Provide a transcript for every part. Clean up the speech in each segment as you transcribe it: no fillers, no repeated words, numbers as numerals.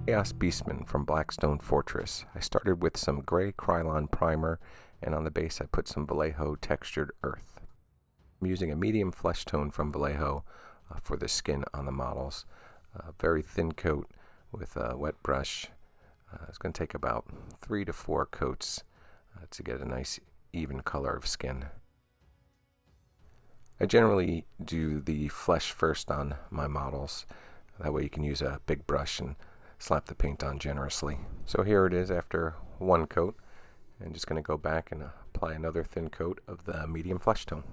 Chaos Beastmen from Blackstone Fortress. I started with some gray Krylon primer, and on the base I put some Vallejo textured earth. I'm using a medium flesh tone from Vallejo for the skin on the models. Very thin coat with a wet brush. It's going to take about 3 to 4 coats to get a nice even color of skin. I generally do the flesh first on my models. That way you can use a big brush and slap the paint on generously. So here it is after 1 coat. I'm just going to go back and apply another thin coat of the medium flesh tone.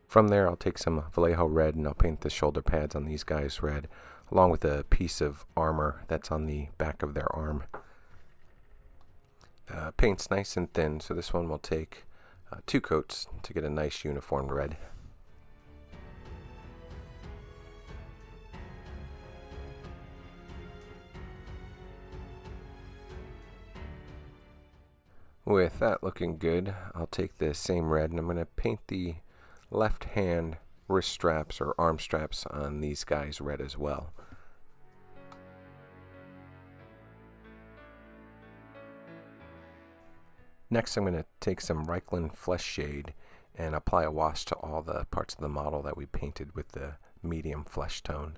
From there I'll take some Vallejo red and I'll paint the shoulder pads on these guys red, along with a piece of armor that's on the back of their arm. Paint's nice and thin, so this one will take 2 coats to get a nice uniform red. With that looking good, I'll take the same red and I'm going to paint the left hand wrist straps or arm straps on these guys red as well. Next I'm going to take some Reikland Flesh Shade and apply a wash to all the parts of the model that we painted with the medium flesh tone.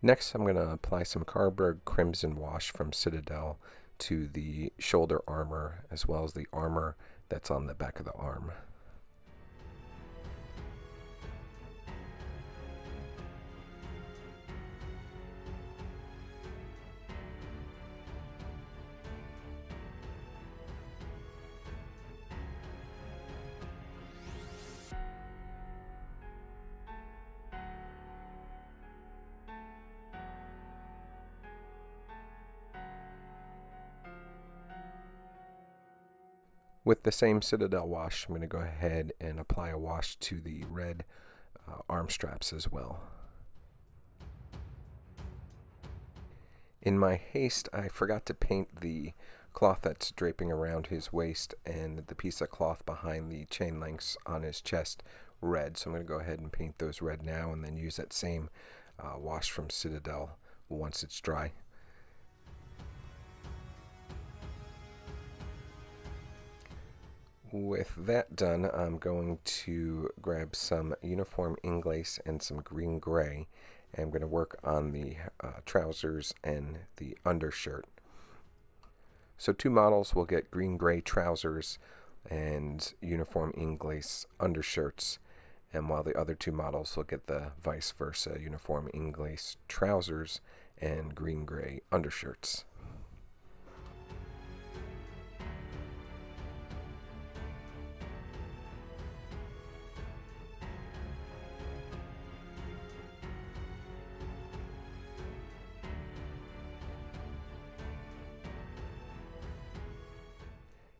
Next I'm going to apply some Carberg Crimson Wash from Citadel to the shoulder armor as well as the armor that's on the back of the arm. With the same Citadel wash, I'm going to go ahead and apply a wash to the red arm straps as well. In my haste, I forgot to paint the cloth that's draping around his waist and the piece of cloth behind the chain links on his chest red. So I'm going to go ahead and paint those red now and then use that same wash from Citadel once it's dry. With that done, I'm going to grab some uniform Inglace and some green gray, and I'm going to work on the trousers and the undershirt. So 2 models will get green gray trousers and uniform Inglace undershirts, and while the other 2 models will get the vice versa, uniform Inglace trousers and green gray undershirts.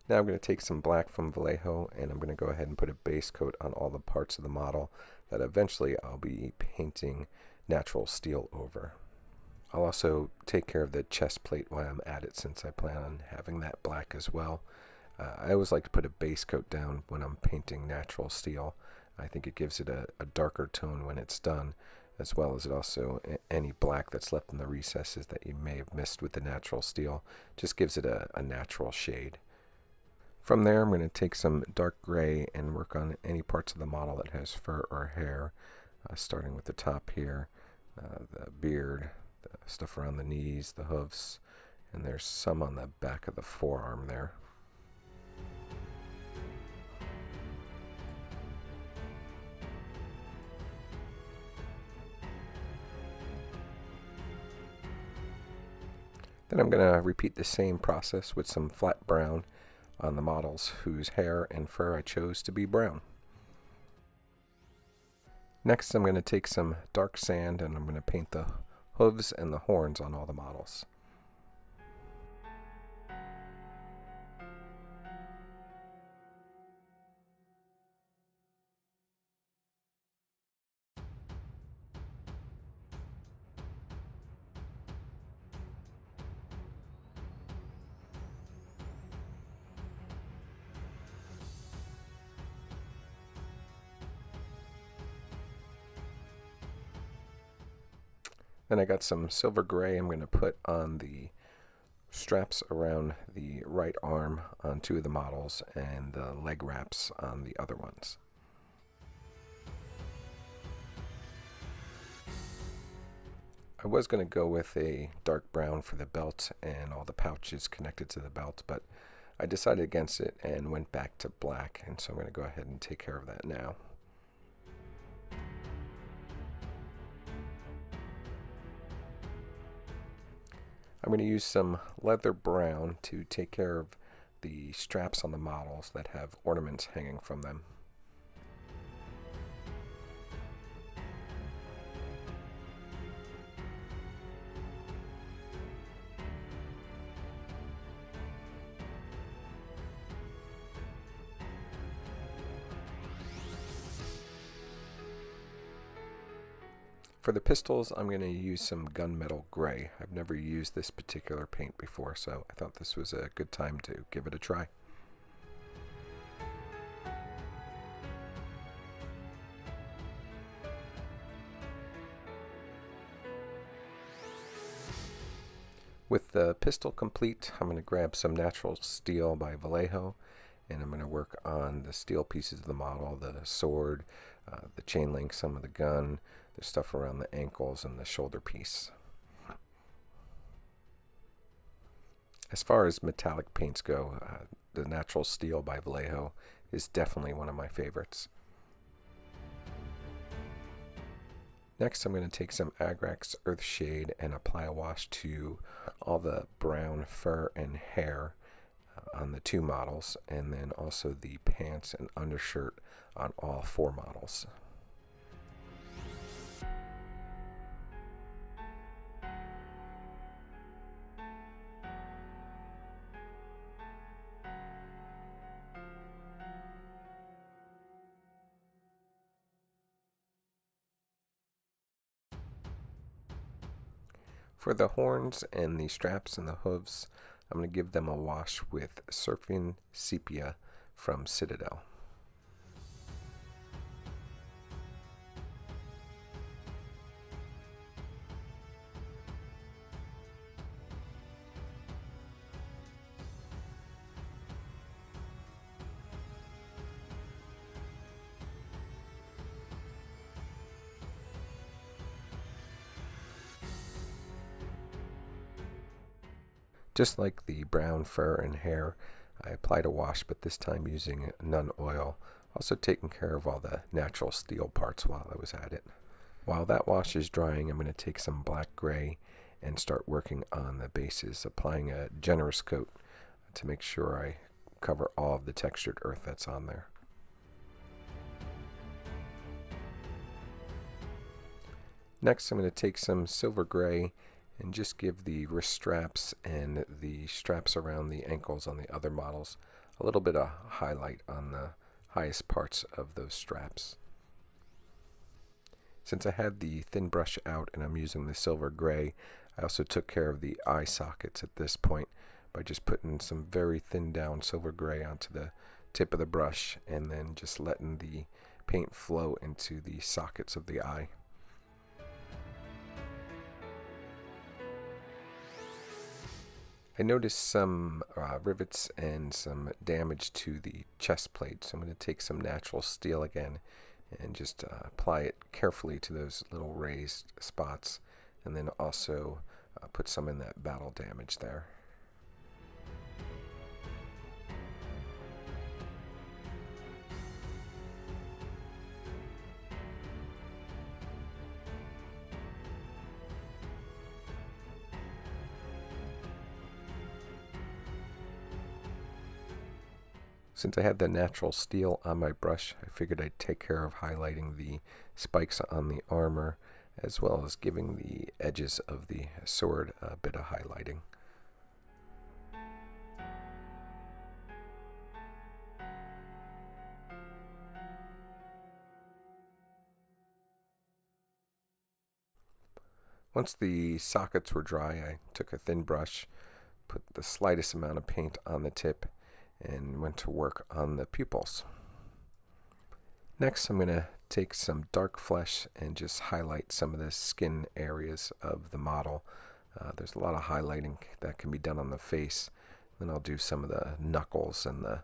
Now I'm going to take some black from Vallejo and I'm going to go ahead and put a base coat on all the parts of the model that eventually I'll be painting natural steel over. I'll also take care of the chest plate while I'm at it since I plan on having that black as well. I always like to put a base coat down when I'm painting natural steel. I think it gives it a darker tone when it's done, as well as it also, any black that's left in the recesses that you may have missed with the natural steel, just gives it a natural shade. From there, I'm going to take some dark gray and work on any parts of the model that has fur or hair, starting with the top here, the beard, the stuff around the knees, the hoofs, and there's some on the back of the forearm there. Then I'm going to repeat the same process with some flat brown on the models whose hair and fur I chose to be brown. Next I'm going to take some dark sand and I'm going to paint the hooves and the horns on all the models. Then I got some silver gray I'm going to put on the straps around the right arm on two of the models and the leg wraps on the other ones. I was going to go with a dark brown for the belt and all the pouches connected to the belt, but I decided against it and went back to black, and so I'm going to go ahead and take care of that now. I'm going to use some leather brown to take care of the straps on the models that have ornaments hanging from them. For the pistols, I'm going to use some gunmetal gray. I've never used this particular paint before, so I thought this was a good time to give it a try. With the pistol complete, I'm going to grab some natural steel by Vallejo, and I'm going to work on the steel pieces of the model, the sword, the chain link, some of the gun, the stuff around the ankles, and the shoulder piece. As far as metallic paints go, the natural steel by Vallejo is definitely one of my favorites. Next, I'm going to take some Agrax Earthshade and apply a wash to all the brown fur and hair on the two models, and then also the pants and undershirt on all four models. For the horns and the straps and the hooves, I'm going to give them a wash with Surfing Sepia from Citadel. Just like the brown fur and hair, I applied a wash, but this time using Nun oil, also taking care of all the natural steel parts while I was at it. While that wash is drying, I'm going to take some black gray and start working on the bases, applying a generous coat to make sure I cover all of the textured earth that's on there. Next, I'm going to take some silver gray and just give the wrist straps and the straps around the ankles on the other models a little bit of highlight on the highest parts of those straps. Since I had the thin brush out and I'm using the silver gray, I also took care of the eye sockets at this point by just putting some very thin down silver gray onto the tip of the brush and then just letting the paint flow into the sockets of the eye. I noticed some rivets and some damage to the chest plate, so I'm going to take some natural steel again and just apply it carefully to those little raised spots, and then also put some in that battle damage there. Since I had the natural steel on my brush, I figured I'd take care of highlighting the spikes on the armor, as well as giving the edges of the sword a bit of highlighting. Once the sockets were dry, I took a thin brush, put the slightest amount of paint on the tip, and went to work on the pupils. Next, I'm going to take some dark flesh and just highlight some of the skin areas of the model. There's a lot of highlighting that can be done on the face. Then I'll do some of the knuckles and the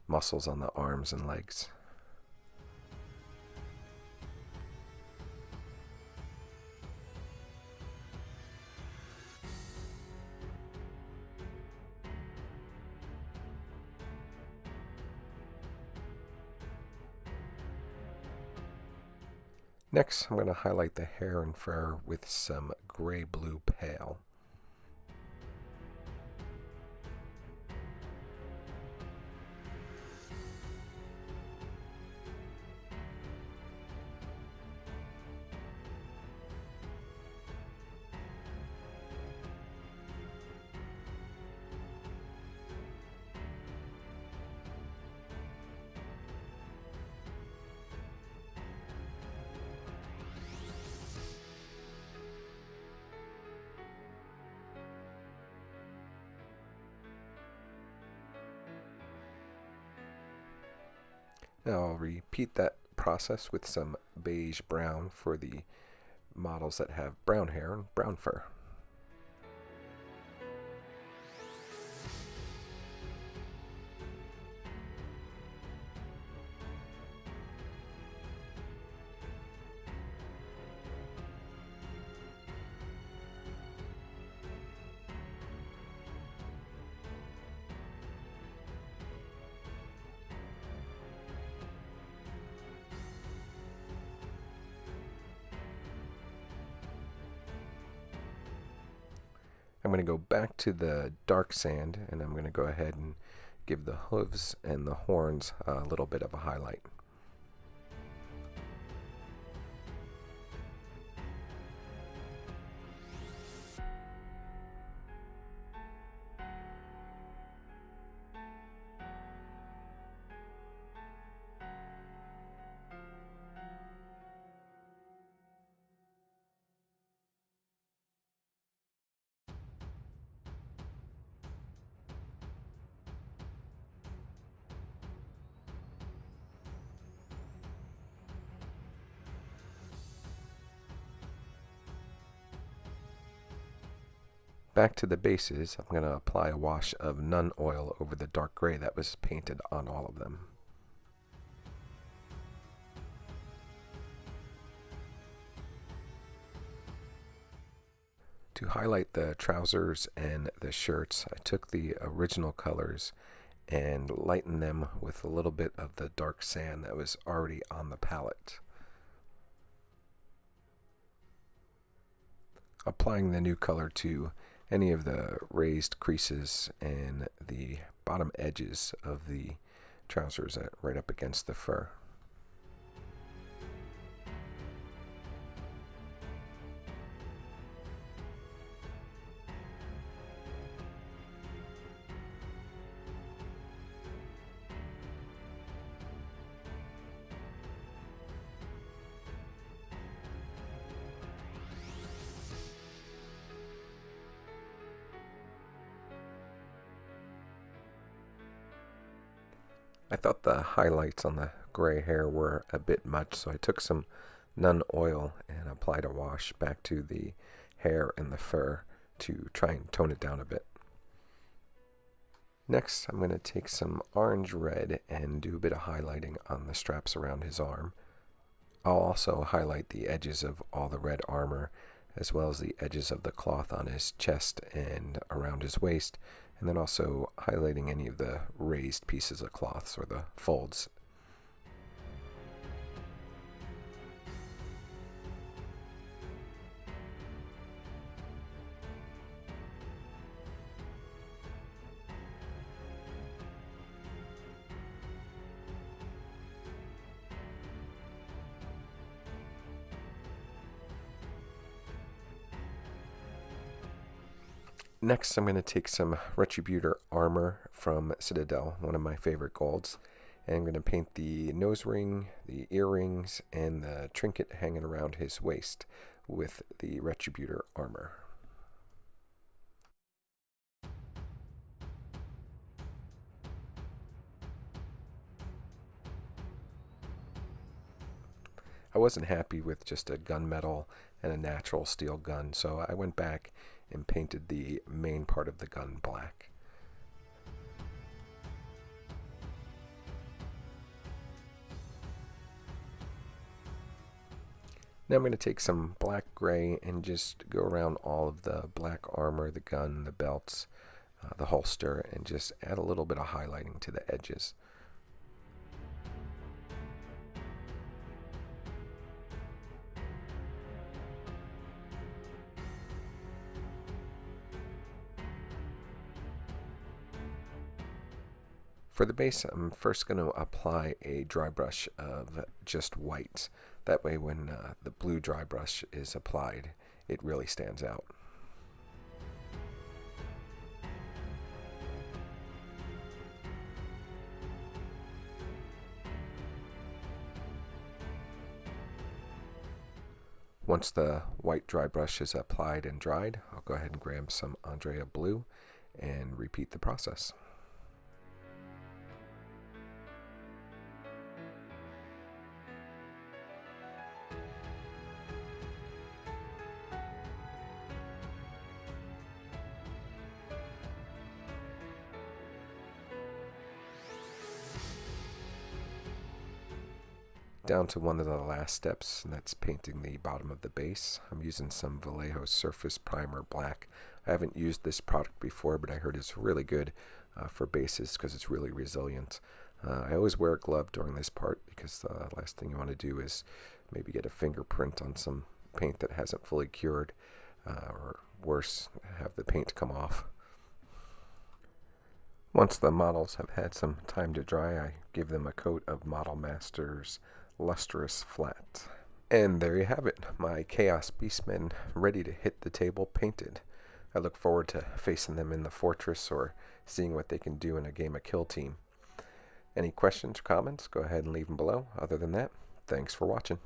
muscles on the arms and legs. Next, I'm going to highlight the hair and fur with some gray-blue pale. Now I'll repeat that process with some beige brown for the models that have brown hair and brown fur. I'm going to go back to the dark sand, and I'm going to go ahead and give the hooves and the horns a little bit of a highlight. Back to the bases, I'm going to apply a wash of Nun oil over the dark gray that was painted on all of them. To highlight the trousers and the shirts, I took the original colors and lightened them with a little bit of the dark sand that was already on the palette. Applying the new color to any of the raised creases and the bottom edges of the trousers right up against the fur. I thought the highlights on the gray hair were a bit much, so I took some Nun oil and applied a wash back to the hair and the fur to try and tone it down a bit. Next, I'm going to take some orange red and do a bit of highlighting on the straps around his arm. I'll also highlight the edges of all the red armor, as well as the edges of the cloth on his chest and around his waist, and then also highlighting any of the raised pieces of cloths or the folds. Next, I'm going to take some Retributor armor from Citadel, one of my favorite golds, and I'm going to paint the nose ring, the earrings, and the trinket hanging around his waist with the Retributor armor. I wasn't happy with just a gunmetal and a natural steel gun, so I went back and painted the main part of the gun black. Now I'm going to take some black gray and just go around all of the black armor, the gun, the belts, the holster, and just add a little bit of highlighting to the edges. For the base, I'm first going to apply a dry brush of just white. That way when the blue dry brush is applied, it really stands out. Once the white dry brush is applied and dried, I'll go ahead and grab some Andrea blue and repeat the process. Down to one of the last steps, and that's painting the bottom of the base. I'm using some Vallejo Surface Primer Black. I haven't used this product before, but I heard it's really good for bases because it's really resilient. I always wear a glove during this part because the last thing you want to do is maybe get a fingerprint on some paint that hasn't fully cured, or worse, have the paint come off. Once the models have had some time to dry, I give them a coat of Model Master's Lustrous Flat. And there you have it, my Chaos Beastmen ready to hit the table painted. I look forward to facing them in the fortress or seeing what they can do in a game of Kill Team. Any questions or comments, go ahead and leave them below. Other than that, thanks for watching.